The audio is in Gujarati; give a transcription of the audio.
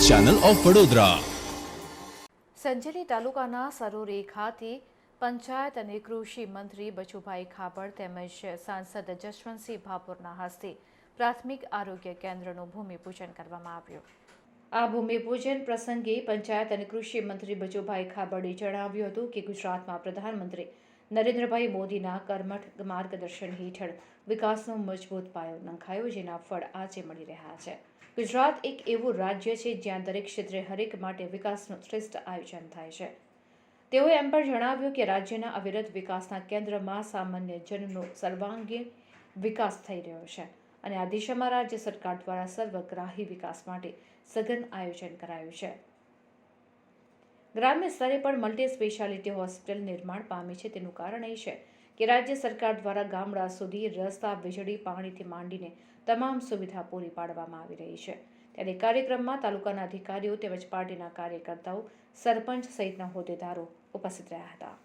Channel of Vadodara. સંજેલી તાલુકાના સરોરી ખાતે પંચાયત અને કૃષિ મંત્રી બચુભાઈ ખાબડ તેમજ સાંસદ જશવંતસિંહ ભાભોરના હસ્તે પ્રાથમિક આરોગ્ય કેન્દ્રનું ભૂમિપૂજન કરવામાં આવ્યું। આ ભૂમિપૂજન પ્રસંગે પંચાયત અને કૃષિ મંત્રી બચુભાઈ ખાબડે જણાવ્યું હતું કે ગુજરાતમાં પ્રધાનમંત્રી નરેન્દ્રભાઈ મોદીના કર્મઠ માર્ગદર્શન હેઠળ વિકાસનો મજબૂત પાયો નંખાયો, જેના ફળ આજે મળી રહ્યા છે। ગુજરાત એક એવું રાજ્ય છે જ્યાં દરેક ક્ષેત્રે હરેક માટે વિકાસનું શ્રેષ્ઠ આયોજન થાય છે। તેઓએ એમ પણ જણાવ્યું કે રાજ્યના અવિરત વિકાસના કેન્દ્રમાં સામાન્ય જનનો સર્વાંગીણ વિકાસ થઈ રહ્યો છે અને આ દિશામાં રાજ્ય સરકાર દ્વારા સર્વગ્રાહી વિકાસ માટે સઘન આયોજન કરાયું છે। ગ્રામ્ય સ્તરે પણ મલ્ટી સ્પેશિયાલિટી હોસ્પિટલ નિર્માણ પામી છે। તેનું કારણ એ છે કે રાજ્ય સરકાર દ્વારા ગામડા સુધી રસ્તા, વીજળી, પાણીથી માંડીને તમામ સુવિધા પૂરી પાડવામાં આવી રહી છે। ત્યારે કાર્યક્રમમાં તાલુકાના અધિકારીઓ તેમજ પાર્ટીના કાર્યકર્તાઓ, સરપંચ સહિતના હોદ્દેદારો ઉપસ્થિત રહ્યા હતા।